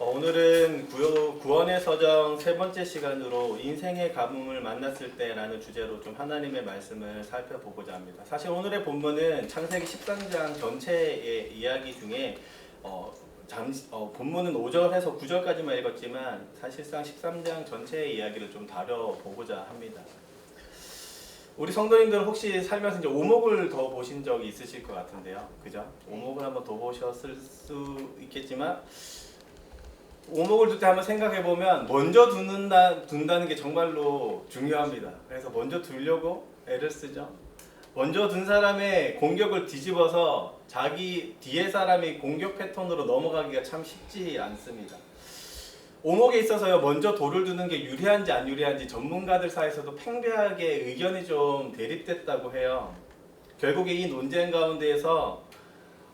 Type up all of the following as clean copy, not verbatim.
오늘은 구원의 서정 세 번째 시간으로 인생의 가뭄을 만났을 때라는 주제로 좀 하나님의 말씀을 살펴보고자 합니다. 사실 오늘의 본문은 창세기 13장 전체의 이야기 중에 본문은 5절에서 9절까지만 읽었지만 사실상 13장 전체의 이야기를 좀 다뤄보고자 합니다. 우리 성도님들 혹시 살면서 이제 오목을 더 보신 적이 있으실 것 같은데요. 그죠? 오목을 한번 더 보셨을 수 있겠지만 오목을 둘 때 한번 생각해 보면 먼저 둔다는 게 정말로 중요합니다. 그래서 먼저 두려고 애를 쓰죠. 먼저 둔 사람의 공격을 뒤집어서 자기 뒤에 사람이 공격 패턴으로 넘어가기가 참 쉽지 않습니다. 오목에 있어서요, 먼저 돌을 두는 게 유리한지 안 유리한지 전문가들 사이에서도 팽배하게 의견이 좀 대립됐다고 해요. 결국에 이 논쟁 가운데에서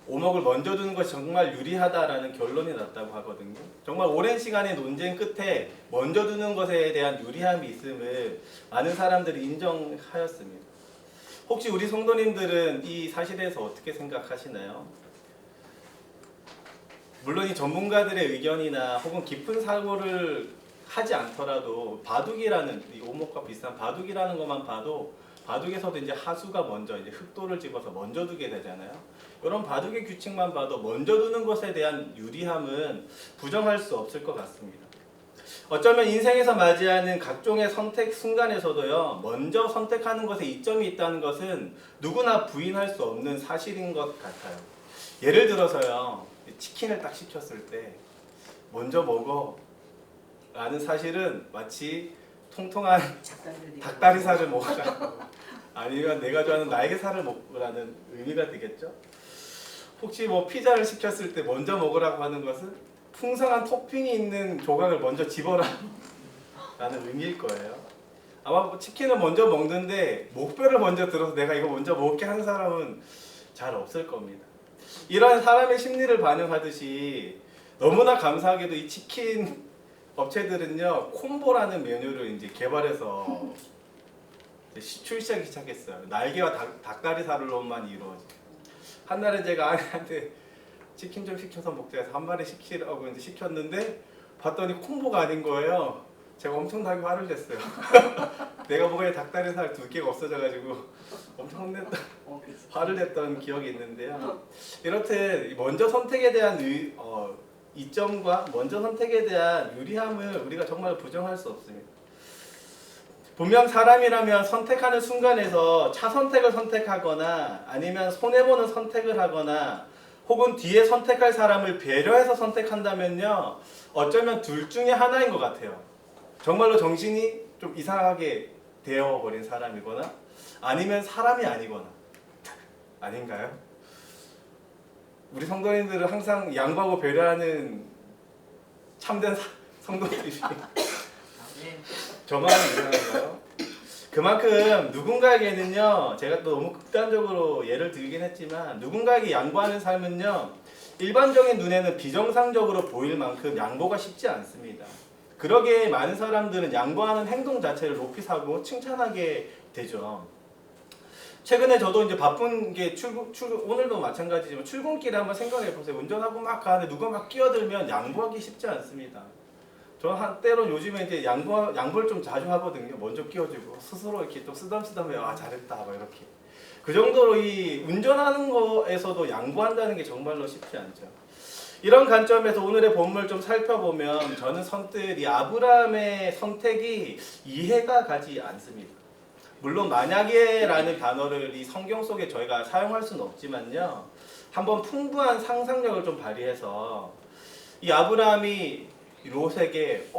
오목을 먼저 두는 것이 정말 유리하다라는 결론이 났다고 하거든요. 정말 오랜 시간의 논쟁 끝에 먼저 두는 것에 대한 유리함이 있음을 많은 사람들이 인정하였습니다. 혹시 우리 성도님들은 이 사실에 대해서 어떻게 생각하시나요? 물론 이 전문가들의 의견이나 혹은 깊은 사고를 하지 않더라도 바둑이라는, 이 오목과 비슷한 바둑이라는 것만 봐도 바둑에서도 이제 하수가 먼저 이제 흑돌을 집어서 먼저 두게 되잖아요. 이런 바둑의 규칙만 봐도 먼저 두는 것에 대한 유리함은 부정할 수 없을 것 같습니다. 어쩌면 인생에서 맞이하는 각종의 선택 순간에서도요, 먼저 선택하는 것에 이점이 있다는 것은 누구나 부인할 수 없는 사실인 것 같아요. 예를 들어서요, 치킨을 딱 시켰을 때 먼저 먹어 라는 사실은 마치 통통한 닭다리살을 먹으라고 아니면 내가 좋아하는 날개살을 먹으라는 의미가 되겠죠. 혹시 뭐 피자를 시켰을 때 먼저 먹으라고 하는 것은 풍성한 토핑이 있는 조각을 먼저 집어라 라는 의미일 거예요. 아마 치킨을 먼저 먹는데 목뼈를 먼저 들어서 내가 이거 먼저 먹게 하는 사람은 잘 없을 겁니다. 이러한 사람의 심리를 반영하듯이 너무나 감사하게도 이 치킨 업체들은요, 콤보라는 메뉴를 이제 개발해서 출시하기 시작했어요. 날개와 닭다리살로만 이루어진. 한날은 제가 아내한테 치킨 좀 시켜서 먹자 해서 한 마리 시키라고 이제 시켰는데 봤더니 콤보가 아닌 거예요. 제가 엄청나게 화를 냈어요. 내가 먹어야 닭다리살 2개가 없어져가지고 엄청 화를 냈던 기억이 있는데요. 이렇듯 먼저 선택에 대한 이점과 먼저 선택에 대한 유리함을 우리가 정말 부정할 수 없습니다. 분명 사람이라면 선택하는 순간에서 차선택을 선택하거나 아니면 손해보는 선택을 하거나 혹은 뒤에 선택할 사람을 배려해서 선택한다면요, 어쩌면 둘 중에 하나인 것 같아요. 정말로 정신이 좀 이상하게 되어버린 사람이거나 아니면 사람이 아니거나. 아닌가요? 우리 성도님들은 항상 양보하고 배려하는 참된 성도들이 저만 이상한가요? 그만큼 누군가에게는요, 제가 또 너무 극단적으로 예를 들긴 했지만 누군가에게 양보하는 삶은요, 일반적인 눈에는 비정상적으로 보일 만큼 양보가 쉽지 않습니다. 그러기에 많은 사람들은 양보하는 행동 자체를 높이 사고 칭찬하게 되죠. 최근에 저도 이제 바쁜 게 오늘도 마찬가지지만 출근길에 한번 생각해 보세요. 운전하고 막 가는데 누가 막 끼어들면 양보하기 쉽지 않습니다. 저는 한때로 요즘에 이제 양보를 좀 자주 하거든요. 먼저 끼워주고 스스로 이렇게 또 쓰담쓰담해요. 아, 잘했다, 막 이렇게. 그 정도로 이 운전하는 거에서도 양보한다는 게 정말로 쉽지 않죠. 이런 관점에서 오늘의 본문을 좀 살펴보면 저는 선뜻 이 아브라함의 선택이 이해가 가지 않습니다. 물론 만약에라는 단어를 이 성경 속에 저희가 사용할 수는 없지만요, 한번 풍부한 상상력을 좀 발휘해서 이 아브라함이 롯에게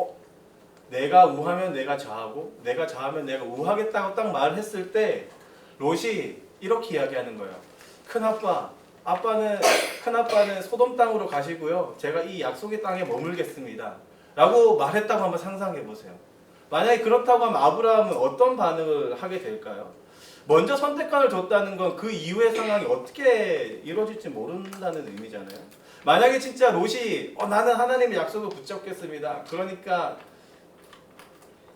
내가 우하면 내가 좌하고 내가 좌하면 내가 우하겠다고 딱 말을 했을 때 롯이 이렇게 이야기하는 거예요. 큰아빠는 소돔 땅으로 가시고요, 제가 이 약속의 땅에 머물겠습니다 라고 말했다고 한번 상상해 보세요. 만약에 그렇다고 하면 아브라함은 어떤 반응을 하게 될까요? 먼저 선택권을 줬다는 건 그 이후의 상황이 어떻게 이루어질지 모른다는 의미잖아요. 만약에 진짜 롯이 나는 하나님의 약속을 붙잡겠습니다, 그러니까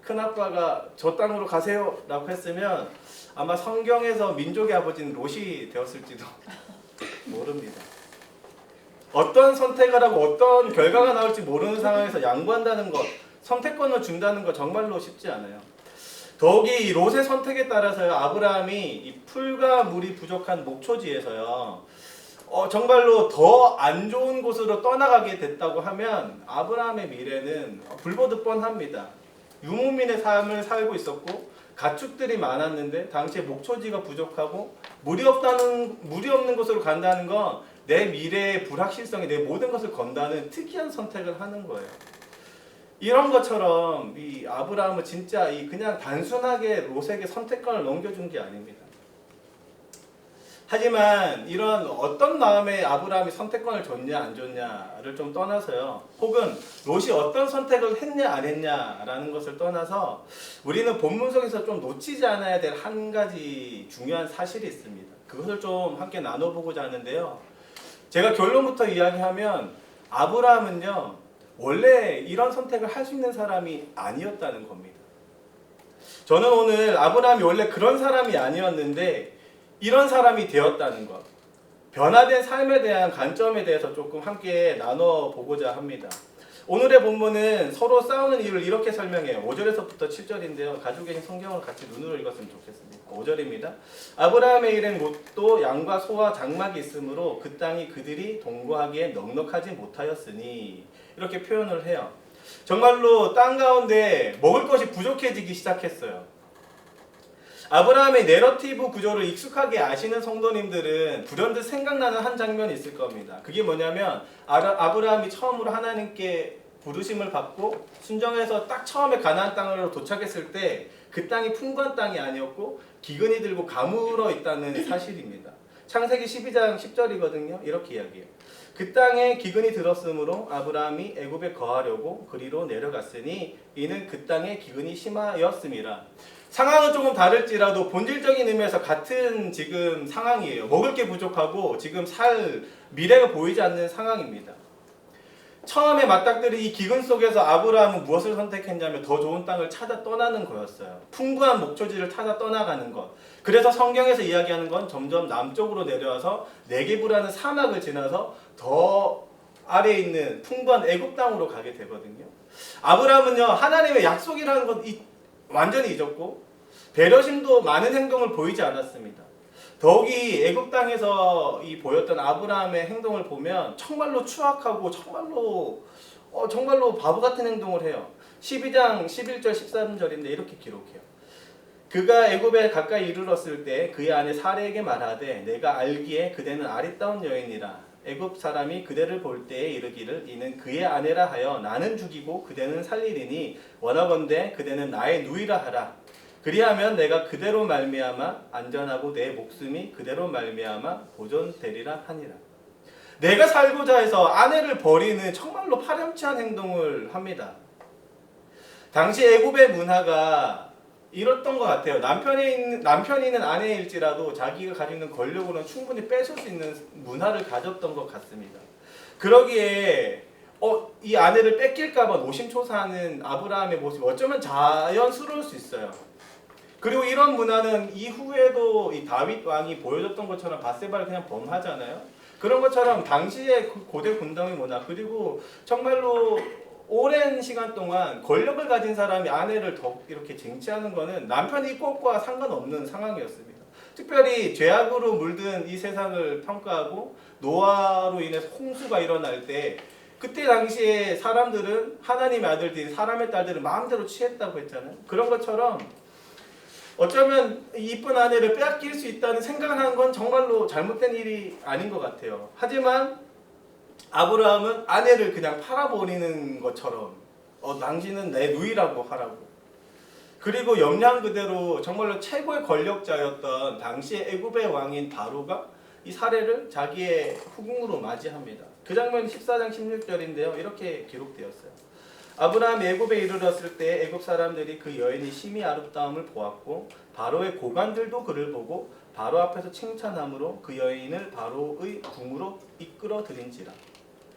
큰아빠가 저 땅으로 가세요 라고 했으면 아마 성경에서 민족의 아버지는 롯이 되었을지도 모릅니다. 어떤 선택을 하고 어떤 결과가 나올지 모르는 상황에서 양보한다는 것, 선택권을 준다는 것 정말로 쉽지 않아요. 더욱이 이 롯의 선택에 따라서요, 아브라함이 이 풀과 물이 부족한 목초지에서요, 정말로 더 안 좋은 곳으로 떠나가게 됐다고 하면 아브라함의 미래는 불보듯 뻔합니다. 유목민의 삶을 살고 있었고 가축들이 많았는데 당시에 목초지가 부족하고 물이 없는 곳으로 간다는 건 내 미래의 불확실성에 내 모든 것을 건다는 특이한 선택을 하는 거예요. 이런 것처럼 이 아브라함은 진짜 그냥 단순하게 롯에게 선택권을 넘겨준 게 아닙니다. 하지만 이런 어떤 마음에 아브라함이 선택권을 줬냐 안 줬냐를 좀 떠나서요, 혹은 롯이 어떤 선택을 했냐 안 했냐라는 것을 떠나서 우리는 본문 속에서 좀 놓치지 않아야 될 한 가지 중요한 사실이 있습니다. 그것을 좀 함께 나눠보고자 하는데요, 제가 결론부터 이야기하면 아브라함은요 원래 이런 선택을 할 수 있는 사람이 아니었다는 겁니다. 저는 오늘 아브라함이 원래 그런 사람이 아니었는데 이런 사람이 되었다는 것, 변화된 삶에 대한 관점에 대해서 조금 함께 나눠보고자 합니다. 오늘의 본문은 서로 싸우는 이유를 이렇게 설명해요. 5절에서부터 7절인데요. 가지고 계신 성경을 같이 눈으로 읽었으면 좋겠습니다. 5절입니다. 아브라함의 일행 롯도 양과 소와 장막이 있으므로 그 땅이 그들이 동거하기에 넉넉하지 못하였으니, 이렇게 표현을 해요. 정말로 땅 가운데 먹을 것이 부족해지기 시작했어요. 아브라함의 내러티브 구조를 익숙하게 아시는 성도님들은 불현듯 생각나는 한 장면이 있을 겁니다. 그게 뭐냐면 아브라함이 처음으로 하나님께 부르심을 받고 순종해서 딱 처음에 가나안 땅으로 도착했을 때 그 땅이 풍부한 땅이 아니었고 기근이 들고 가물어 있다는 사실입니다. 창세기 12장 10절이거든요. 이렇게 이야기해요. 그 땅에 기근이 들었으므로 아브라함이 애굽에 거하려고 그리로 내려갔으니 이는 그 땅에 기근이 심하였음이라. 상황은 조금 다를지라도 본질적인 의미에서 같은 지금 상황이에요. 먹을 게 부족하고 지금 살 미래가 보이지 않는 상황입니다. 처음에 맞닥뜨린 이 기근 속에서 아브라함은 무엇을 선택했냐면 더 좋은 땅을 찾아 떠나는 거였어요. 풍부한 목초지를 찾아 떠나가는 것. 그래서 성경에서 이야기하는 건 점점 남쪽으로 내려와서 네게브라는 사막을 지나서 더 아래에 있는 풍부한 애굽 땅으로 가게 되거든요. 아브라함은요, 하나님의 약속이라는 것 완전히 잊었고 배려심도 많은 행동을 보이지 않았습니다. 더욱이 애굽 땅에서 보였던 아브라함의 행동을 보면 정말로 추악하고 정말로 바보 같은 행동을 해요. 12장 11절 13절인데 이렇게 기록해요. 그가 애굽에 가까이 이르렀을 때 그의 아내 사레에게 말하되 내가 알기에 그대는 아리따운 여인이라. 애굽 사람이 그대를 볼 때에 이르기를 이는 그의 아내라 하여 나는 죽이고 그대는 살리리니 원하건대 그대는 나의 누이라 하라. 그리하면 내가 그대로 말미암아 안전하고 내 목숨이 그대로 말미암아 보존되리라 하니라. 내가 살고자 해서 아내를 버리는 정말로 파렴치한 행동을 합니다. 당시 애굽의 문화가 이랬던 것 같아요. 남편이 있는 아내일지라도 자기가 가지고 있는 권력으로는 충분히 뺏을 수 있는 문화를 가졌던 것 같습니다. 그러기에 이 아내를 뺏길까봐 노심초사하는 아브라함의 모습이 어쩌면 자연스러울 수 있어요. 그리고 이런 문화는 이후에도 이 다윗 왕이 보여줬던 것처럼 밧세바를 그냥 범하잖아요. 그런 것처럼 당시의 고대 군동의 문화, 그리고 정말로 오랜 시간 동안 권력을 가진 사람이 아내를 더 이렇게 쟁취하는 것은 남편이 있고 없고와 상관없는 상황이었습니다. 특별히 죄악으로 물든 이 세상을 평가하고 노아로 인해서 홍수가 일어날 때 그때 당시에 사람들은 하나님의 아들들이 사람의 딸들을 마음대로 취했다고 했잖아요. 그런 것처럼 어쩌면 이쁜 아내를 빼앗길 수 있다는 생각을 하는 건 정말로 잘못된 일이 아닌 것 같아요. 하지만 아브라함은 아내를 그냥 팔아버리는 것처럼 당신은 내 누이라고 하라고. 그리고 염려 그대로 정말로 최고의 권력자였던 당시의 애굽의 왕인 바로가 이 사례를 자기의 후궁으로 맞이합니다. 그 장면이 14장 16절인데요. 이렇게 기록되었어요. 아브라함이 애굽에 이르렀을 때 애굽 사람들이 그 여인이 심히 아름다움을 보았고 바로의 고관들도 그를 보고 바로 앞에서 칭찬함으로 그 여인을 바로의 궁으로 이끌어 들인지라.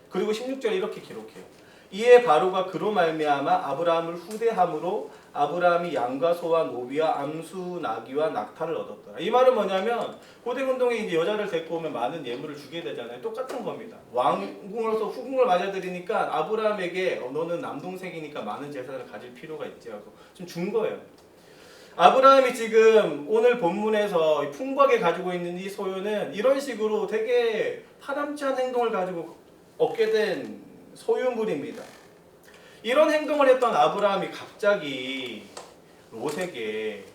그리고 16절 이렇게 기록해요. 이에 바로가 그로 말미암아 아브라함을 후대함으로 아브라함이 양과 소와 노비와 암수 나귀와 낙타를 얻었더라. 이 말은 뭐냐면 고대 운동에 이제 여자를 데리고 오면 많은 예물을 주게 되잖아요. 똑같은 겁니다. 왕궁으로서 후궁을 맞아들이니까 아브라함에게 너는 남동생이니까 많은 재산을 가질 필요가 있지 하고 좀 준 거예요. 아브라함이 지금 오늘 본문에서 풍부하게 가지고 있는 이 소유는 이런 식으로 되게 파람치한 행동을 가지고 얻게 된 소유물입니다. 이런 행동을 했던 아브라함이 갑자기 롯에게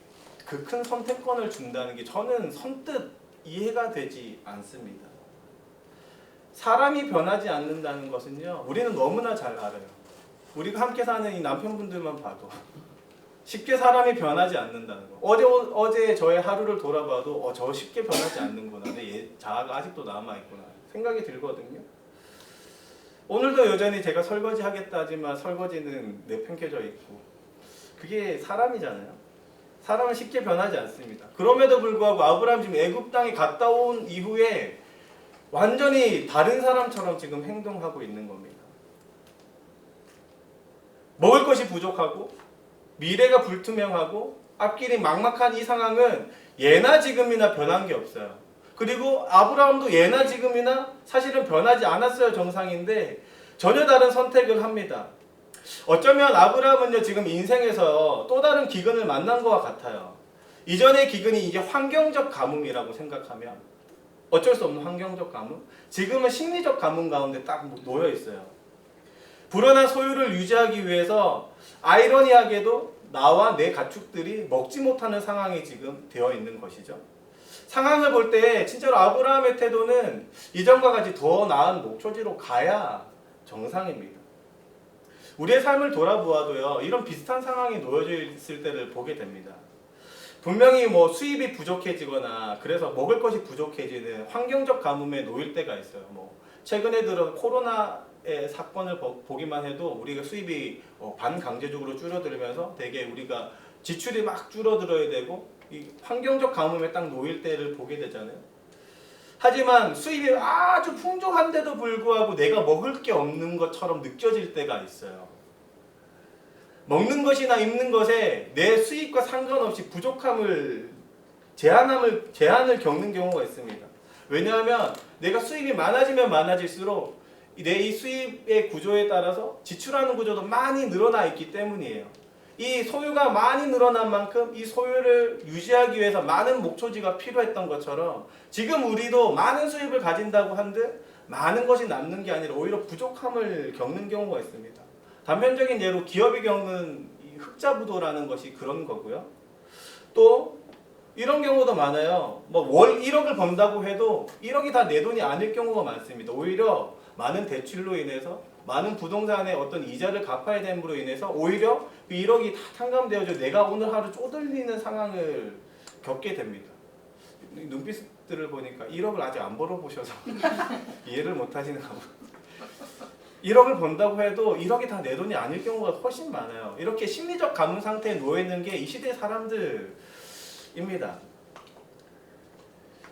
그 큰 선택권을 준다는 게 저는 선뜻 이해가 되지 않습니다. 사람이 변하지 않는다는 것은요, 우리는 너무나 잘 알아요. 우리가 함께 사는 이 남편분들만 봐도 쉽게 사람이 변하지 않는다는 거. 어제 저의 하루를 돌아봐도 저 쉽게 변하지 않는구나. 내 자아가 아직도 남아있구나 생각이 들거든요. 오늘도 여전히 제가 설거지 하겠다 하지만 설거지는 내팽개져 있고 그게 사람이잖아요. 사람은 쉽게 변하지 않습니다. 그럼에도 불구하고 아브라함 지금 애굽 땅에 갔다 온 이후에 완전히 다른 사람처럼 지금 행동하고 있는 겁니다. 먹을 것이 부족하고 미래가 불투명하고 앞길이 막막한 이 상황은 예나 지금이나 변한 게 없어요. 그리고 아브라함도 예나 지금이나 사실은 변하지 않았어요. 정상인데 전혀 다른 선택을 합니다. 어쩌면 아브라함은요 지금 인생에서 또 다른 기근을 만난 것과 같아요. 이전의 기근이 이제 환경적 가뭄이라고 생각하면 어쩔 수 없는 환경적 가뭄, 지금은 심리적 가뭄 가운데 딱 놓여 있어요. 불어난 소유를 유지하기 위해서 아이러니하게도 나와 내 가축들이 먹지 못하는 상황이 지금 되어 있는 것이죠. 상황을 볼 때 진짜로 아브라함의 태도는 이전과 같이 더 나은 목초지로 가야 정상입니다. 우리의 삶을 돌아보아도요, 이런 비슷한 상황이 놓여져 있을 때를 보게 됩니다. 분명히 수입이 부족해지거나 그래서 먹을 것이 부족해지는 환경적 가뭄에 놓일 때가 있어요. 최근에 들어 코로나의 사건을 보기만 해도 우리가 수입이 반강제적으로 줄어들면서 되게 우리가 지출이 막 줄어들어야 되고 이 환경적 가뭄에 딱 놓일 때를 보게 되잖아요. 하지만 수입이 아주 풍족한데도 불구하고 내가 먹을 게 없는 것처럼 느껴질 때가 있어요. 먹는 것이나 입는 것에 내 수입과 상관없이 부족함을 제한을 겪는 경우가 있습니다. 왜냐하면 내가 수입이 많아지면 많아질수록 내 이 수입의 구조에 따라서 지출하는 구조도 많이 늘어나 있기 때문이에요. 이 소유가 많이 늘어난 만큼 이 소유를 유지하기 위해서 많은 목초지가 필요했던 것처럼 지금 우리도 많은 수입을 가진다고 한들 많은 것이 남는 게 아니라 오히려 부족함을 겪는 경우가 있습니다. 단편적인 예로 기업이 겪는 이 흑자부도라는 것이 그런 거고요. 또 이런 경우도 많아요. 월 1억을 번다고 해도 1억이 다 내 돈이 아닐 경우가 많습니다. 오히려 많은 대출로 인해서 많은 부동산의 어떤 이자를 갚아야 됨으로 인해서 오히려 그 1억이 다 탕감되어져 내가 오늘 하루 쪼들리는 상황을 겪게 됩니다. 눈빛들을 보니까 1억을 아직 안 벌어보셔서 이해를 못하시는 가 봐요. 1억을 번다고 해도 1억이 다 내 돈이 아닐 경우가 훨씬 많아요. 이렇게 심리적 가뭄 상태에 놓여있는 게 이 시대 사람들입니다.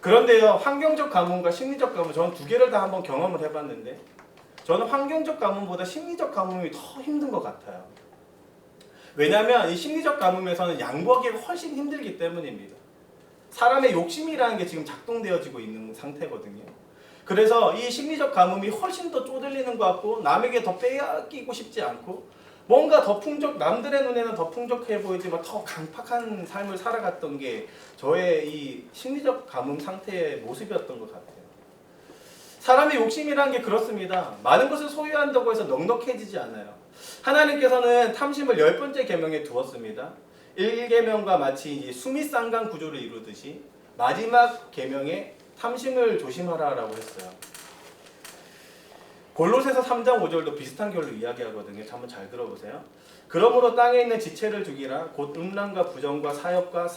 그런데요, 환경적 가뭄과 심리적 가뭄, 저는 두 개를 다 한번 경험을 해봤는데 저는 환경적 가뭄보다 심리적 가뭄이 더 힘든 것 같아요. 왜냐하면 이 심리적 가뭄에서는 양보하기가 훨씬 힘들기 때문입니다. 사람의 욕심이라는 게 지금 작동되어지고 있는 상태거든요. 그래서 이 심리적 가뭄이 훨씬 더 쪼들리는 것 같고 남에게 더 빼앗기고 싶지 않고 뭔가 더 남들의 눈에는 더 풍족해 보이지만 더 강팍한 삶을 살아갔던 게 저의 이 심리적 가뭄 상태의 모습이었던 것 같아요. 사람의 욕심이라는 게 그렇습니다. 많은 것을 소유한다고 해서 넉넉해지지 않아요. 하나님께서는 탐심을 10번째 계명에 두었습니다. 1계명과 마치 이제 수미쌍강 구조를 이루듯이 마지막 계명에 탐심을 조심하라라고 했어요. 골로새서 3장 5절도 비슷한 결로 이야기하거든요. 한번 잘 들어보세요. 그러므로 땅에 있는 지체를 죽이라. 곧 음란과 부정과 사욕과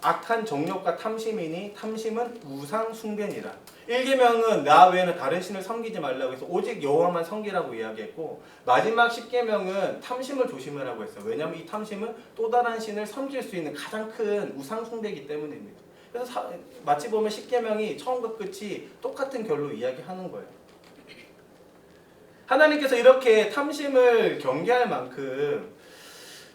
악한 정욕과 탐심이니 탐심은 우상 숭배니라. 1계명은 나 외에는 다른 신을 섬기지 말라고 해서 오직 여호와만 섬기라고 이야기했고 마지막 10계명은 탐심을 조심하라고 했어요. 왜냐하면 이 탐심은 또 다른 신을 섬길 수 있는 가장 큰 우상 숭배이기 때문입니다. 그래서 마치 보면 10계명이 처음과 끝이 똑같은 결로 이야기하는 거예요. 하나님께서 이렇게 탐심을 경계할 만큼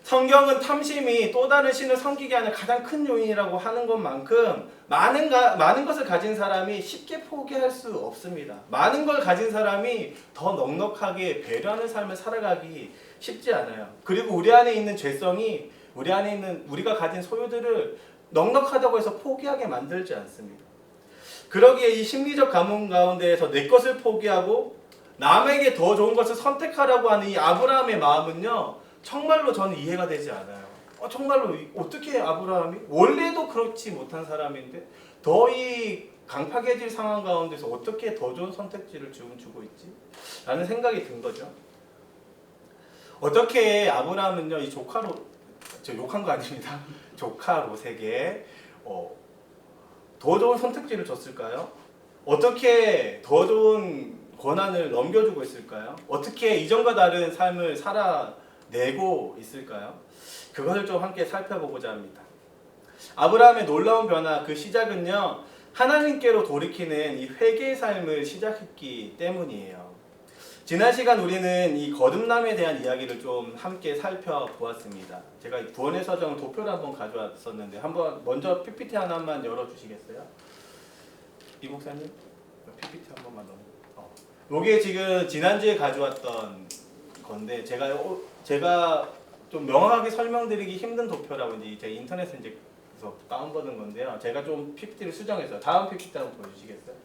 성경은 탐심이 또 다른 신을 섬기게 하는 가장 큰 요인이라고 하는 것만큼 많은 것을 가진 사람이 쉽게 포기할 수 없습니다. 많은 걸 가진 사람이 더 넉넉하게 배려하는 삶을 살아가기 쉽지 않아요. 그리고 우리 안에 있는 죄성이 우리 안에 있는 우리가 가진 소유들을 넉넉하다고 해서 포기하게 만들지 않습니다. 그러기에 이 심리적 가문 가운데에서 내 것을 포기하고 남에게 더 좋은 것을 선택하라고 하는 이 아브라함의 마음은요, 정말로 저는 이해가 되지 않아요. 정말로 어떻게 아브라함이 원래도 그렇지 못한 사람인데 더 이 강팍해질 상황 가운데서 어떻게 더 좋은 선택지를 지금 주고 있지? 라는 생각이 든 거죠. 어떻게 아브라함은요, 이 조카로, 저 욕한 거 아닙니다. 조카 롯에게 더 좋은 선택지를 줬을까요? 어떻게 더 좋은 권한을 넘겨주고 있을까요? 어떻게 이전과 다른 삶을 살아내고 있을까요? 그것을 좀 함께 살펴보고자 합니다. 아브라함의 놀라운 변화, 그 시작은요, 하나님께로 돌이키는 이 회개의 삶을 시작했기 때문이에요. 지난 시간 우리는 이 거듭남에 대한 이야기를 좀 함께 살펴보았습니다. 제가 구원의 서정 도표를 한번 가져왔었는데 한번 먼저 PPT 하나만 열어주시겠어요? 이 목사님 PPT 한 번만 넣어. 이게 지금 지난주에 가져왔던 건데 제가 좀 명확하게 설명드리기 힘든 도표라고 이제 제 인터넷에서 다운받은 건데요. 제가 좀 PPT를 수정했어요. 다음 PPT 한번 보여주시겠어요?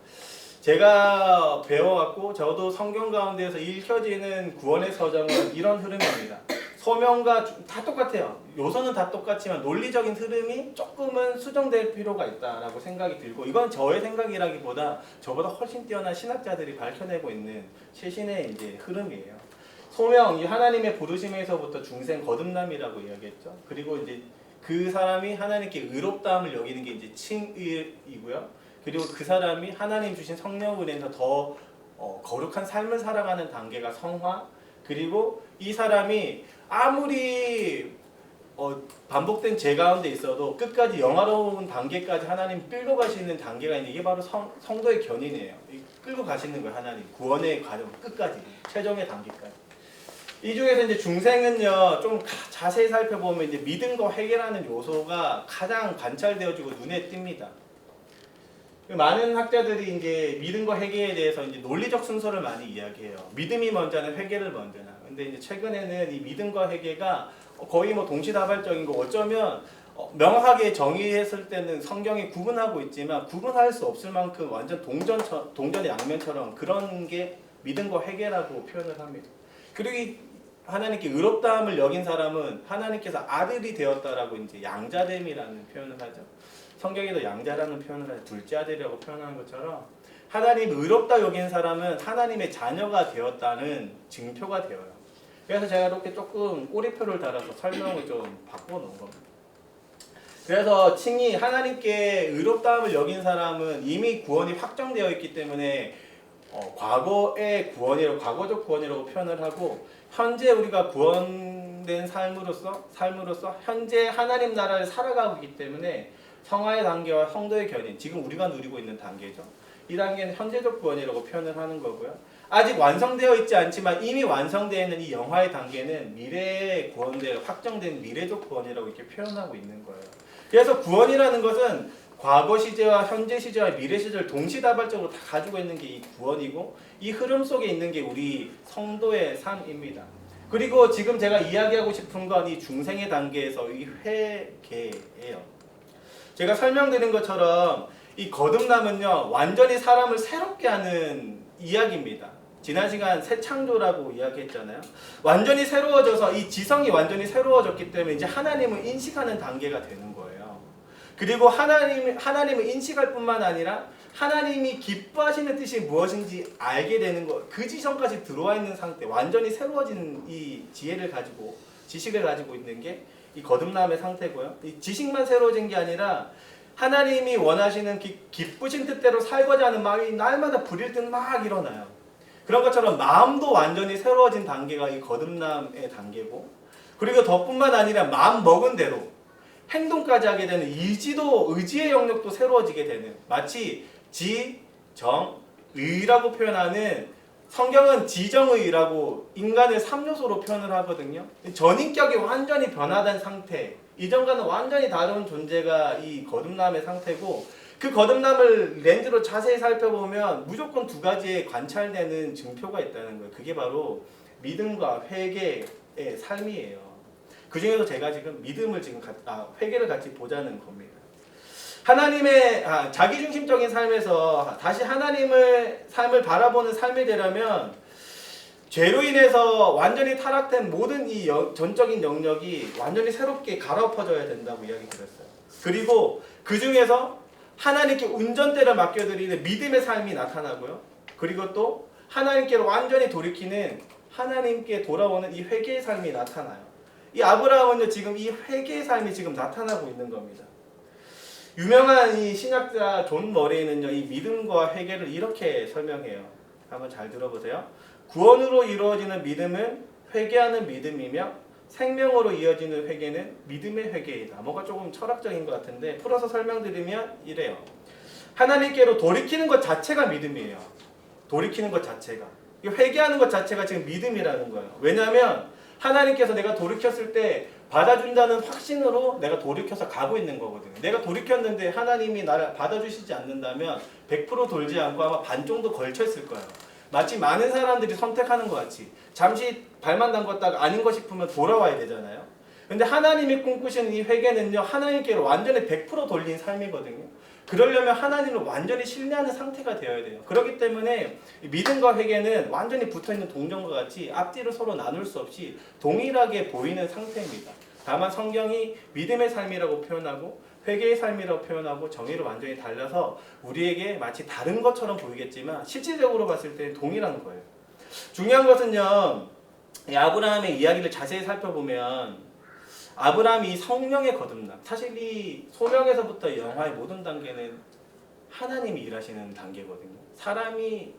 제가 배워왔고 저도 성경 가운데에서 읽혀지는 구원의 서정은 이런 흐름입니다. 소명과 다 똑같아요. 요소는 다 똑같지만 논리적인 흐름이 조금은 수정될 필요가 있다라고 생각이 들고, 이건 저의 생각이라기보다 저보다 훨씬 뛰어난 신학자들이 밝혀내고 있는 최신의 이제 흐름이에요. 소명, 이 하나님의 부르심에서부터 중생 거듭남이라고 이야기했죠. 그리고 이제 그 사람이 하나님께 의롭다함을 여기는 게 이제 칭의이고요. 그리고 그 사람이 하나님 주신 성령을 인해서 더 거룩한 삶을 살아가는 단계가 성화. 그리고 이 사람이 아무리 반복된 죄 가운데 있어도 끝까지 영화로운 단계까지 하나님 끌고 가시는 단계가 있는데, 이게 바로 성도의 견인이에요. 끌고 가시는 거예요. 하나님 구원의 과정 끝까지, 최종의 단계까지. 이 중에서 이제 중생은요, 좀 자세히 살펴보면 이제 믿음과 회개라는 요소가 가장 관찰되어지고 눈에 띕니다. 많은 학자들이 이제 믿음과 회개에 대해서 이제 논리적 순서를 많이 이야기해요. 믿음이 먼저나 회개를 먼저나. 근데 이제 최근에는 이 믿음과 회개가 거의 뭐 동시다발적인 거, 어쩌면 명확하게 정의했을 때는 성경이 구분하고 있지만 구분할 수 없을 만큼 완전 동전의 양면처럼 그런 게 믿음과 회개라고 표현을 합니다. 그리고 하나님께 의롭다함을 여긴 사람은 하나님께서 아들이 되었다라고 이제 양자됨이라는 표현을 하죠. 성경에도 양자라는 표현을 하죠. 둘째 아들이라고 표현하는 것처럼 하나님 의롭다 여긴 사람은 하나님의 자녀가 되었다는 증표가 되어요. 그래서 제가 이렇게 조금 꼬리표를 달아서 설명을 좀 바꿔놓은 겁니다. 그래서 칭이 하나님께 의롭다함을 여긴 사람은 이미 구원이 확정되어 있기 때문에 과거의 구원이라고, 과거적 구원이라고 표현을 하고, 현재 우리가 구원된 삶으로서 현재 하나님 나라를 살아가고 있기 때문에 성화의 단계와 성도의 견인, 지금 우리가 누리고 있는 단계죠. 이 단계는 현재적 구원이라고 표현을 하는 거고요. 아직 완성되어 있지 않지만 이미 완성되어 있는 이 영화의 단계는 미래에 구원되어 확정된 미래적 구원이라고 이렇게 표현하고 있는 거예요. 그래서 구원이라는 것은 과거 시제와 현재 시제와 미래 시제를 동시다발적으로 다 가지고 있는 게 이 구원이고, 이 흐름 속에 있는 게 우리 성도의 삶입니다. 그리고 지금 제가 이야기하고 싶은 건 이 중생의 단계에서 이 회개예요. 제가 설명드린 것처럼 이 거듭남은요, 완전히 사람을 새롭게 하는 이야기입니다. 지난 시간 새 창조라고 이야기했잖아요. 완전히 새로워져서 이 지성이 완전히 새로워졌기 때문에 이제 하나님을 인식하는 단계가 되는 거예요. 그리고 하나님을 인식할 뿐만 아니라 하나님이 기뻐하시는 뜻이 무엇인지 알게 되는 것, 그 지성까지 들어와 있는 상태, 완전히 새로워진 이 지식을 가지고 있는 게 이 거듭남의 상태고요. 이 지식만 새로워진 게 아니라 하나님이 원하시는 기쁘신 뜻대로 살고자 하는 마음이 날마다 불일 듯 막 일어나요. 그런 것처럼 마음도 완전히 새로워진 단계가 이 거듭남의 단계고, 그리고 덕뿐만 아니라 마음 먹은 대로 행동까지 하게 되는 의지의 영역도 새로워지게 되는, 마치 지, 정, 의라고 표현하는 성경은 지정의라고 인간을 3요소로 표현을 하거든요. 전인격이 완전히 변화된 상태, 이전과는 완전히 다른 존재가 이 거듭남의 상태고, 그 거듭남을 렌즈로 자세히 살펴보면 무조건 두 가지의 관찰되는 증표가 있다는 거예요. 그게 바로 믿음과 회개의 삶이에요. 그 중에서 제가 지금 믿음을 회개를 같이 보자는 겁니다. 하나님의 자기중심적인 삶에서 다시 하나님의 삶을 바라보는 삶이 되려면 죄로 인해서 완전히 타락된 모든 이 전적인 영역이 완전히 새롭게 갈아엎어져야 된다고 이야기 드렸어요. 그리고 그 중에서 하나님께 운전대를 맡겨드리는 믿음의 삶이 나타나고요. 그리고 또 하나님께로 완전히 돌이키는 하나님께 돌아오는 이 회개의 삶이 나타나요. 이 아브라함은요, 지금 이 회개의 삶이 지금 나타나고 있는 겁니다. 유명한 이 신학자 존 머레이는요, 이 믿음과 회개를 이렇게 설명해요. 한번 잘 들어보세요. 구원으로 이루어지는 믿음은 회개하는 믿음이며 생명으로 이어지는 회개는 믿음의 회개이다. 뭔가 조금 철학적인 것 같은데 풀어서 설명드리면 이래요. 하나님께로 돌이키는 것 자체가 믿음이에요. 돌이키는 것 자체가. 회개하는 것 자체가 지금 믿음이라는 거예요. 왜냐하면 하나님께서 내가 돌이켰을 때 받아준다는 확신으로 내가 돌이켜서 가고 있는 거거든요. 내가 돌이켰는데 하나님이 나를 받아주시지 않는다면 100% 돌지 않고 아마 반 정도 걸쳐있을 거예요. 마치 많은 사람들이 선택하는 것 같이 잠시 발만 담궜다가 아닌 것 싶으면 돌아와야 되잖아요. 근데 하나님이 꿈꾸시는 이 회개는요, 하나님께로 완전히 100% 돌린 삶이거든요. 그러려면 하나님을 완전히 신뢰하는 상태가 되어야 돼요. 그렇기 때문에 믿음과 회개는 완전히 붙어있는 동전과 같이 앞뒤로 서로 나눌 수 없이 동일하게 보이는 상태입니다. 다만 성경이 믿음의 삶이라고 표현하고 회개의 삶이라고 표현하고 정의를 완전히 달라서 우리에게 마치 다른 것처럼 보이겠지만 실질적으로 봤을 때 동일한 거예요. 중요한 것은요, 이 아브라함의 이야기를 자세히 살펴보면 아브라함이 이 성령의 거듭남, 사실 이 소명에서부터 영화의 모든 단계는 하나님이 일하시는 단계거든요. 사람이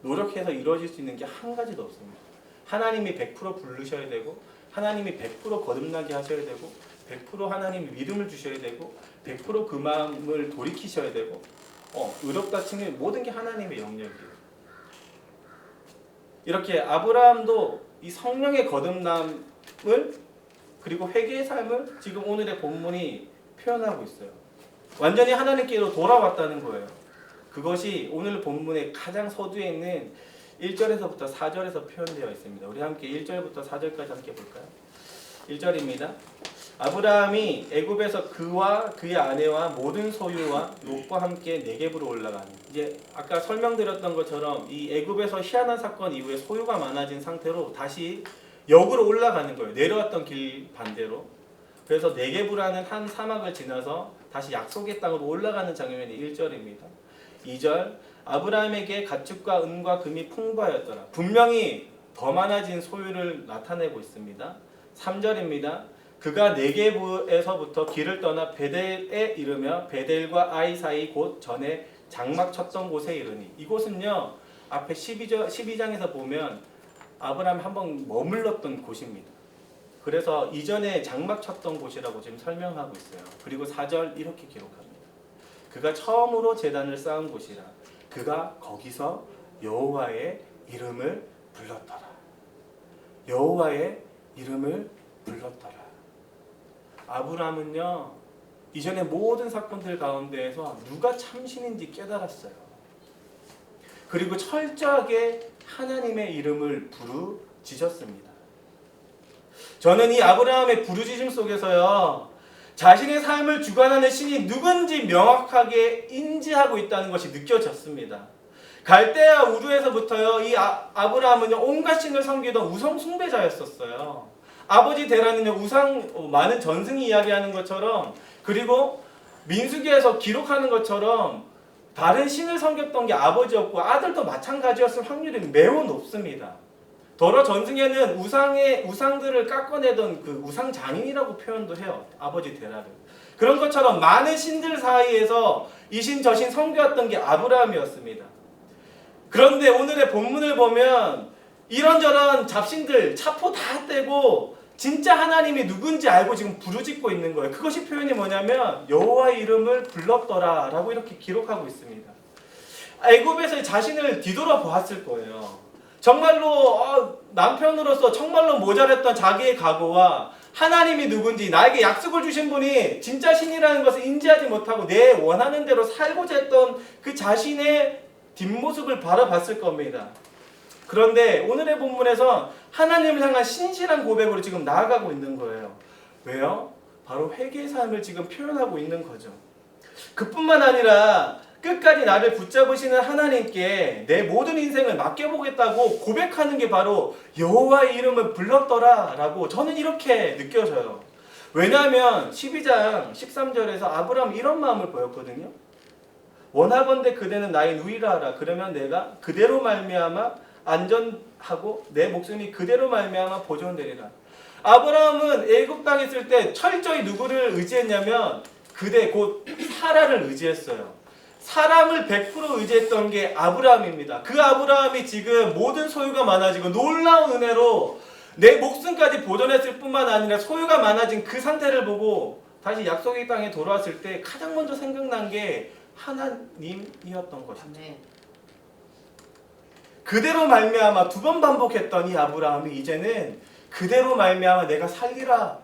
노력해서 이루어질 수 있는 게 한 가지도 없습니다. 하나님이 100% 부르셔야 되고, 하나님이 100% 거듭나게 하셔야 되고, 100% 하나님이 믿음을 주셔야 되고, 100% 그 마음을 돌이키셔야 되고, 의롭다 치면 모든 게 하나님의 영역이에요. 이렇게 아브라함도 이 성령의 거듭남을 그리고 회개의 삶을 지금 오늘의 본문이 표현하고 있어요. 완전히 하나님께로 돌아왔다는 거예요. 그것이 오늘 본문의 가장 서두에 있는 1절에서부터 4절에서 표현되어 있습니다. 우리 함께 1절부터 4절까지 함께 볼까요? 1절입니다. 아브라함이 애굽에서 그와 그의 아내와 모든 소유와 롯과 함께 네겝으로 올라가니, 이제 아까 설명드렸던 것처럼 이 애굽에서 희한한 사건 이후에 소유가 많아진 상태로 다시 역으로 올라가는 거예요. 내려왔던 길 반대로. 그래서 네겝이라는 한 사막을 지나서 다시 약속의 땅으로 올라가는 장면이 1절입니다. 2절, 아브라함에게 가축과 은과 금이 풍부하였더라. 분명히 더 많아진 소유를 나타내고 있습니다. 3절입니다. 그가 네겝에서부터 길을 떠나 베델에 이르며 베델과 아이 사이 곧 전에 장막 쳤던 곳에 이르니, 이곳은요 앞에 12장에서 보면 아브라함이 한번 머물렀던 곳입니다. 그래서 이전에 장막 쳤던 곳이라고 지금 설명하고 있어요. 그리고 4절 이렇게 기록합니다. 그가 처음으로 제단을 쌓은 곳이라. 그가 거기서 여호와의 이름을 불렀더라. 여호와의 이름을 불렀더라. 아브라함은요, 이전의 모든 사건들 가운데에서 누가 참신인지 깨달았어요. 그리고 철저하게 하나님의 이름을 부르짖었습니다. 저는 이 아브라함의 부르짖음 속에서요, 자신의 삶을 주관하는 신이 누군지 명확하게 인지하고 있다는 것이 느껴졌습니다. 갈대아 우르에서부터요, 이 아브라함은요, 온갖 신을 섬기던 우상 숭배자였었어요. 아버지 데라는요, 많은 전승이 이야기하는 것처럼, 그리고 민수기에서 기록하는 것처럼 다른 신을 섬겼던 게 아버지였고 아들도 마찬가지였을 확률이 매우 높습니다. 더러 전승에는 우상들을 깎아내던 그 우상 장인이라고 표현도 해요. 아버지 데라를. 그런 것처럼 많은 신들 사이에서 이 신 저 신 섬겨왔던 게 아브라함이었습니다. 그런데 오늘의 본문을 보면 이런저런 잡신들 차포 다 떼고 진짜 하나님이 누군지 알고 지금 부르짖고 있는 거예요. 그것이 표현이 뭐냐면 여호와의 이름을 불렀더라 라고 이렇게 기록하고 있습니다. 애굽에서 자신을 뒤돌아보았을 거예요. 정말로 남편으로서 정말로 모자랐던 자기의 각오와 하나님이 누군지, 나에게 약속을 주신 분이 진짜 신이라는 것을 인지하지 못하고 내 원하는 대로 살고자 했던 그 자신의 뒷모습을 바라봤을 겁니다. 그런데 오늘의 본문에서 하나님을 향한 신실한 고백으로 지금 나아가고 있는 거예요. 왜요? 바로 회개의 삶을 지금 표현하고 있는 거죠. 그뿐만 아니라 끝까지 나를 붙잡으시는 하나님께 내 모든 인생을 맡겨보겠다고 고백하는 게 바로 여호와의 이름을 불렀더라 라고 저는 이렇게 느껴져요. 왜냐하면 12장 13절에서 아브라함 이런 마음을 보였거든요. 원하건대 그대는 나의 누이라 하라. 그러면 내가 그대로 말미암아 안전하고 내 목숨이 그대로 말미암아 보존되리라. 아브라함은 애굽 땅에 있을 때 철저히 누구를 의지했냐면 그대 곧 사라를 의지했어요. 사람을 100% 의지했던 게 아브라함입니다. 그 아브라함이 지금 모든 소유가 많아지고 놀라운 은혜로 내 목숨까지 보존했을 뿐만 아니라 소유가 많아진 그 상태를 보고 다시 약속의 땅에 돌아왔을 때 가장 먼저 생각난 게 하나님이었던 것이죠. 그대로 말미암아 두 번 반복했던 이 아브라함이 이제는 그대로 말미암아 내가 살리라,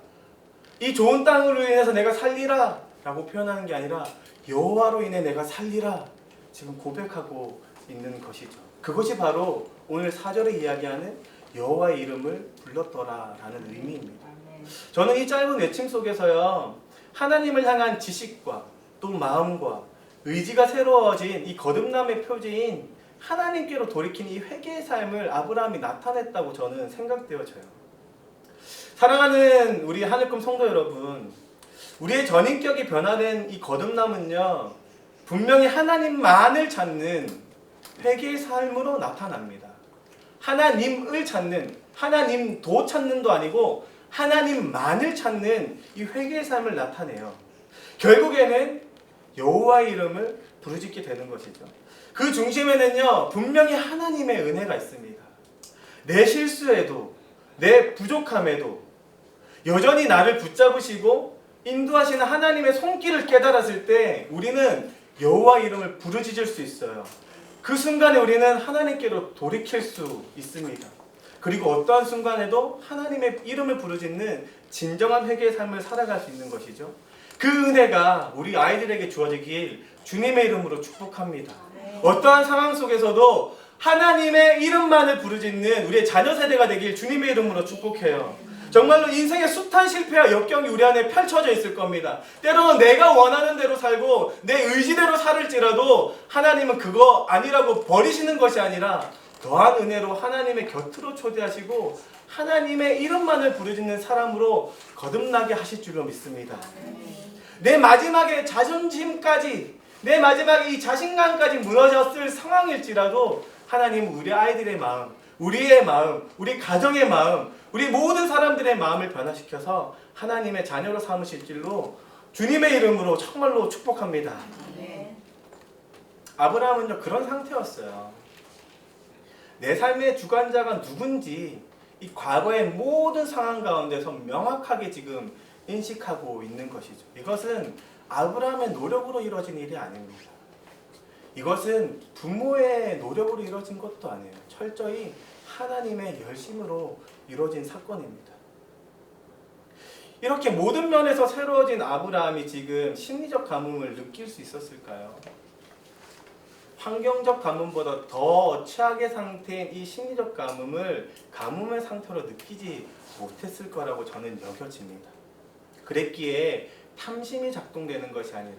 이 좋은 땅으로 인해서 내가 살리라 라고 표현하는 게 아니라 여호와로 인해 내가 살리라 지금 고백하고 있는 것이죠. 그것이 바로 오늘 4절에 이야기하는 여호와의 이름을 불렀더라 라는 의미입니다. 저는 이 짧은 외침 속에서요, 하나님을 향한 지식과 또 마음과 의지가 새로워진 이 거듭남의 표지인 하나님께로 돌이킨 이 회개의 삶을 아브라함이 나타냈다고 저는 생각되어져요. 사랑하는 우리 하늘꿈 성도 여러분, 우리의 전인격이 변화된 이 거듭남은요, 분명히 하나님만을 찾는 회개의 삶으로 나타납니다. 하나님을 찾는, 하나님도 찾는도 아니고 하나님만을 찾는 이 회개의 삶을 나타내요. 결국에는 여호와의 이름을 부르짖게 되는 것이죠. 그 중심에는요, 분명히 하나님의 은혜가 있습니다. 내 실수에도, 내 부족함에도 여전히 나를 붙잡으시고 인도하시는 하나님의 손길을 깨달았을 때 우리는 여호와 이름을 부르짖을 수 있어요. 그 순간에 우리는 하나님께로 돌이킬 수 있습니다. 그리고 어떠한 순간에도 하나님의 이름을 부르짖는 진정한 회개의 삶을 살아갈 수 있는 것이죠. 그 은혜가 우리 아이들에게 주어지길 주님의 이름으로 축복합니다. 어떠한 상황 속에서도 하나님의 이름만을 부르짖는 우리의 자녀 세대가 되길 주님의 이름으로 축복해요. 정말로 인생의 숱한 실패와 역경이 우리 안에 펼쳐져 있을 겁니다. 때로는 내가 원하는 대로 살고 내 의지대로 살을지라도 하나님은 그거 아니라고 버리시는 것이 아니라 더한 은혜로 하나님의 곁으로 초대하시고 하나님의 이름만을 부르짖는 사람으로 거듭나게 하실 줄로 믿습니다. 내 마지막에 자존심까지, 내 마지막에 이 자신감까지 무너졌을 상황일지라도 하나님은 우리 아이들의 마음, 우리의 마음, 우리 가정의 마음, 우리 모든 사람들의 마음을 변화시켜서 하나님의 자녀로 삼으실 줄로 주님의 이름으로 정말로 축복합니다. 아브라함은요, 그런 상태였어요. 내 삶의 주관자가 누군지 이 과거의 모든 상황 가운데서 명확하게 지금 인식하고 있는 것이죠. 이것은 아브라함의 노력으로 이루어진 일이 아닙니다. 이것은 부모의 노력으로 이루어진 것도 아니에요. 철저히 하나님의 열심으로 이루어진 사건입니다. 이렇게 모든 면에서 새로워진 아브라함이 지금 심리적 가뭄을 느낄 수 있었을까요? 환경적 가뭄보다 더 최악의 상태인 이 심리적 가뭄을 가뭄의 상태로 느끼지 못했을 거라고 저는 여겨집니다. 그랬기에 탐심이 작동되는 것이 아니라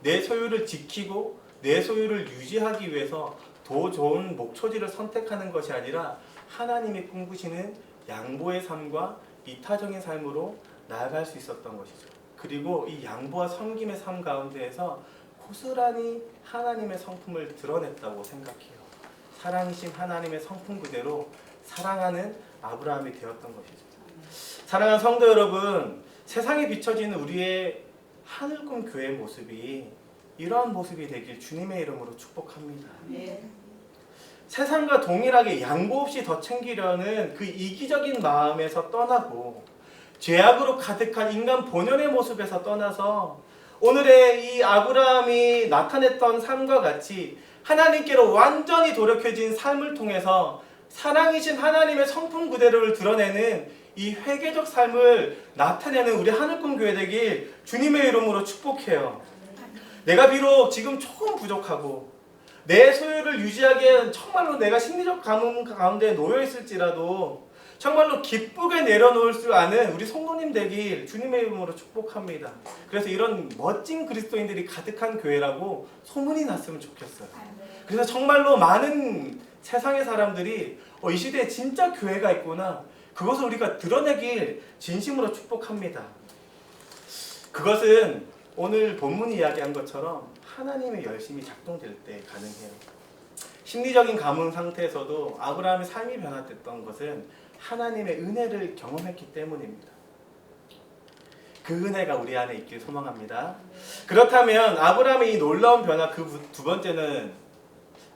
내 소유를 지키고 내 소유를 유지하기 위해서 더 좋은 목초지를 선택하는 것이 아니라 하나님이 꿈꾸시는 양보의 삶과 이타적인 삶으로 나아갈 수 있었던 것이죠. 그리고 이 양보와 섬김의 삶 가운데에서 고스란히 하나님의 성품을 드러냈다고 생각해요. 사랑이신 하나님의 성품 그대로 사랑하는 아브라함이 되었던 것이죠. 사랑하는 성도 여러분, 세상에 비춰지는 우리의 하늘꿈 교회의 모습이 이러한 모습이 되길 주님의 이름으로 축복합니다. 세상과 동일하게 양보 없이 더 챙기려는 그 이기적인 마음에서 떠나고 죄악으로 가득한 인간 본연의 모습에서 떠나서 오늘의 이 아브라함이 나타냈던 삶과 같이 하나님께로 완전히 돌이켜진 삶을 통해서 사랑이신 하나님의 성품 그대로를 드러내는 이 회개적 삶을 나타내는 우리 하늘꿈 교회 되길 주님의 이름으로 축복해요. 내가 비록 지금 조금 부족하고 내 소유를 유지하기엔 정말로 내가 심리적 가뭄 가운데 놓여 있을지라도 정말로 기쁘게 내려놓을 줄 아는 우리 성도님 되길 주님의 이름으로 축복합니다. 그래서 이런 멋진 그리스도인들이 가득한 교회라고 소문이 났으면 좋겠어요. 그래서 정말로 많은 세상의 사람들이 이 시대에 진짜 교회가 있구나, 그것을 우리가 드러내길 진심으로 축복합니다. 그것은 오늘 본문이 이야기한 것처럼 하나님의 열심이 작동될 때 가능해요. 심리적인 가뭄 상태에서도 아브라함의 삶이 변화됐던 것은 하나님의 은혜를 경험했기 때문입니다. 그 은혜가 우리 안에 있길 소망합니다. 그렇다면 아브라함의 이 놀라운 변화, 그 두 번째는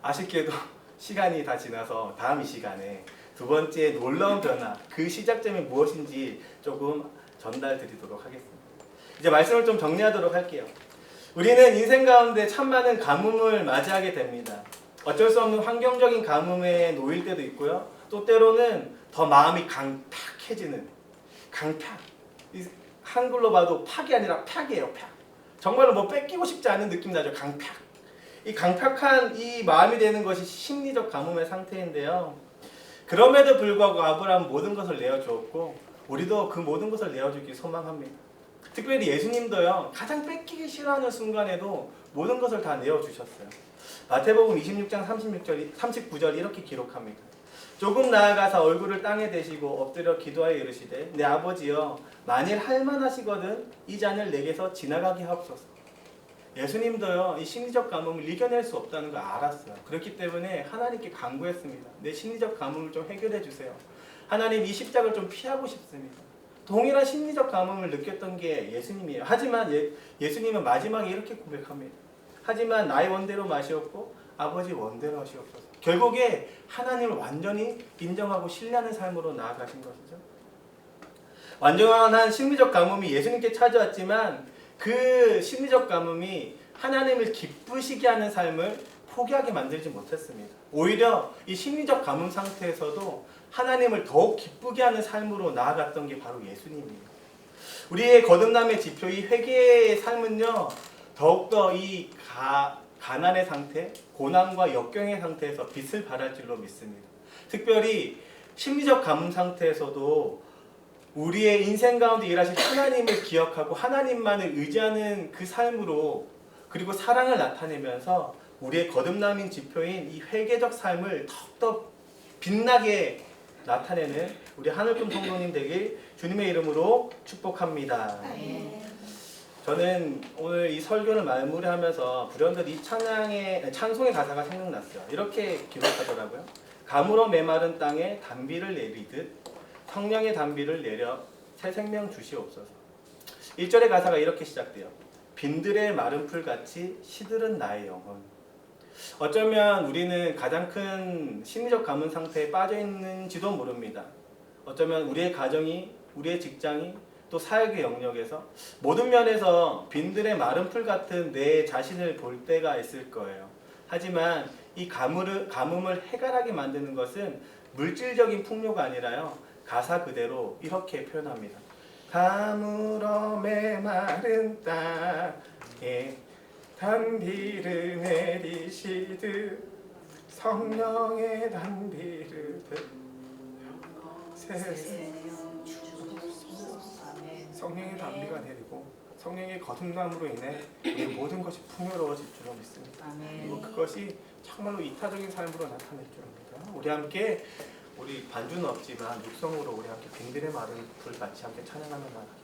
아쉽게도 시간이 다 지나서 다음 이 시간에 두 번째 놀라운 변화, 그 시작점이 무엇인지 조금 전달 드리도록 하겠습니다. 이제 말씀을 좀 정리하도록 할게요. 우리는 인생 가운데 참 많은 가뭄을 맞이하게 됩니다. 어쩔 수 없는 환경적인 가뭄에 놓일 때도 있고요. 또 때로는 더 마음이 강팍해지는, 강팍. 한글로 봐도 팍이 아니라 팍이에요, 팍. 정말로 뭐 뺏기고 싶지 않은 느낌 나죠, 강팍. 이 강팍한 이 마음이 되는 것이 심리적 가뭄의 상태인데요. 그럼에도 불구하고 아브라함은 모든 것을 내어주었고 우리도 그 모든 것을 내어주길 소망합니다. 특별히 예수님도요, 가장 뺏기기 싫어하는 순간에도 모든 것을 다 내어주셨어요. 마태복음 26장 39절 이렇게 기록합니다. 조금 나아가서 얼굴을 땅에 대시고 엎드려 기도하여 이르시되 내 아버지여 만일 할만하시거든 이 잔을 내게서 지나가게 하옵소서. 예수님도요, 이 심리적 가뭄을 이겨낼 수 없다는 걸 알았어요. 그렇기 때문에 하나님께 간구했습니다. 내 심리적 가뭄을 좀 해결해 주세요. 하나님, 이 십자가를 좀 피하고 싶습니다. 동일한 심리적 가뭄을 느꼈던 게 예수님이에요. 하지만 예수님은 마지막에 이렇게 고백합니다. 하지만 나의 원대로 마시옵고 아버지 원대로 하시옵소서. 결국에 하나님을 완전히 인정하고 신뢰하는 삶으로 나아가신 것이죠. 완전한 심리적 가뭄이 예수님께 찾아왔지만 그 심리적 가뭄이 하나님을 기쁘시게 하는 삶을 포기하게 만들지 못했습니다. 오히려 이 심리적 가뭄 상태에서도 하나님을 더욱 기쁘게 하는 삶으로 나아갔던 게 바로 예수님이에요. 우리의 거듭남의 지표, 이 회개의 삶은요, 더욱더 이 가난의 상태, 고난과 역경의 상태에서 빛을 발할 줄로 믿습니다. 특별히 심리적 가뭄 상태에서도 우리의 인생 가운데 일하실 하나님을 기억하고 하나님만을 의지하는 그 삶으로, 그리고 사랑을 나타내면서 우리의 거듭남인 지표인 이 회개적 삶을 더욱더 빛나게 나타내는 우리 하늘꿈 성도님 되길 주님의 이름으로 축복합니다. 저는 오늘 이 설교를 마무리하면서 불현듯 이 찬송의 가사가 생각났어요. 이렇게 기록하더라고요. 가물어 메마른 땅에 단비를 내리듯 성령의 단비를 내려 새 생명 주시옵소서. 1절의 가사가 이렇게 시작돼요. 빈들의 마른 풀같이 시들은 나의 영혼. 어쩌면 우리는 가장 큰 심리적 가뭄 상태에 빠져 있는지도 모릅니다. 어쩌면 우리의 가정이, 우리의 직장이, 또 사역의 영역에서 모든 면에서 빈들의 마른 풀 같은 내 자신을 볼 때가 있을 거예요. 하지만 이 가뭄을 해결하게 만드는 것은 물질적인 풍요가 아니라요, 가사 그대로 이렇게 표현합니다. 가물어 메마른 땅에 단비를 내리시듯 성령의 단비를 성령의 단비가 내리고 성령의 거듭남으로 인해 우리 모든 것이 풍요로워질 줄로 믿습니다. 그리고 그것이 정말로 이타적인 삶으로 나타날 줄 믿어요. 우리 함께, 우리 반주는 없지만 육성으로 우리 함께 빈들의 마른 불 같이 함께 찬양하며 나가겠습니다.